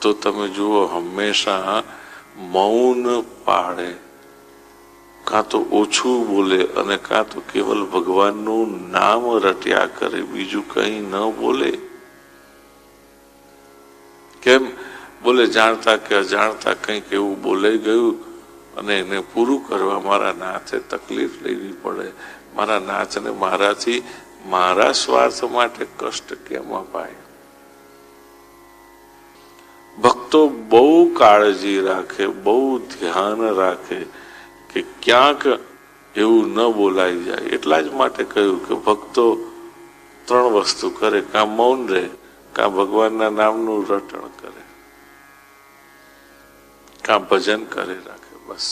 ભક્તો તમે જુઓ હંમેશા મૌન પાળે, કાં તો ઓછું બોલે અને કાં તો કેવલ ભગવાનનું નામ રટ્યા કરે, બીજું કઈ ન બોલે. કેમ બોલે? જાણતા કે અજાણતા કંઈક એવું બોલાઈ ગયું અને એને પૂરું કરવા મારા નાથે તકલીફ લેવી પડે. મારા નાથને મારાથી મારા સ્વાર્થ માટે કષ્ટ કેમ અપાય? ભક્તો બહુ કાળજી રાખે, બહુ ધ્યાન રાખે કે ક્યાંક એવું ન બોલાઈ જાય. એટલા જ માટે કહ્યું કે ભક્તો 3 વસ્તુ કરે, કાં મૌન રહે, કાં ભગવાનના નામનું રટણ કરે, કાં ભજન કરે રાખે, બસ.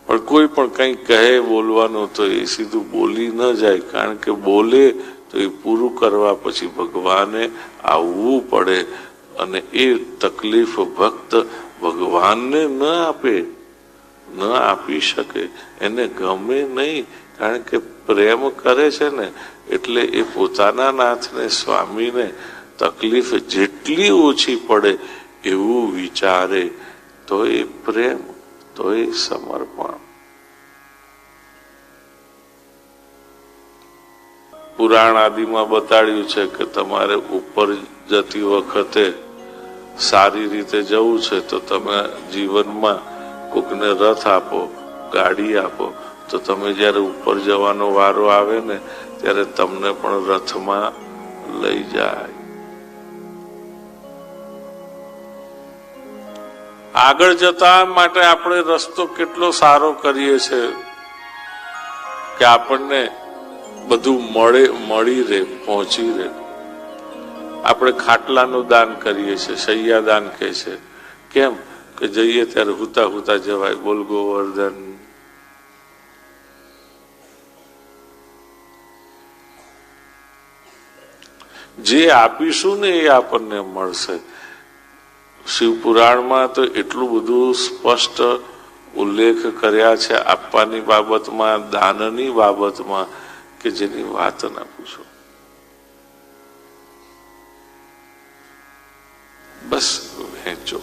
પણ કોઈ પણ કંઈ કહે બોલવાનું તો એ સીધું બોલી ન જાય, કારણ કે બોલે તો એ પૂરું કરવા પછી ભગવાને આવવું પડે અને એ તકલીફ ભક્ત ભગવાનને ન આપે, ન આપી શકે. એને ગમે નહીં, કારણ કે પ્રેમ કરે છે ને, એટલે એ પોતાના નાથને સ્વામીને તકલીફ જેટલી ઓછી પડે એવું વિચારે. તો એ પ્રેમ, તો એ સમર્પણ. પુરાણ આદિમાં બતાડ્યું છે કે તમારે ઉપર જતી વખતે સારી રીતે જવું છે તો તમે જીવનમાં કોકને રથ આપો, ગાડી આપો, તો તમે જ્યારે ઉપર જવાનો વારો આવે ને ત્યારે તમને પણ રથમાં લઈ જાય. આગળ જતા માટે આપણે રસ્તો કેટલો સારો કરીએ છે કે આપણને બધું મળી રહે, પહોંચી રહે. આપણે ખાટલાનું દાન કરીએ છીએ, શૈયા દાન કહે છે. કેમ કે જઈએ ત્યારે હુતા હુતા જવાય. બોલ ગોવર્ધન. જે આપીશું ને એ આપણને મળશે. શિવપુરાણમાં તો એટલું બધું સ્પષ્ટ ઉલ્લેખ કર્યા છે આપવાની બાબતમાં, દાનની બાબતમાં, કે જેની વાત ના પૂછો. બસ વહેંચો.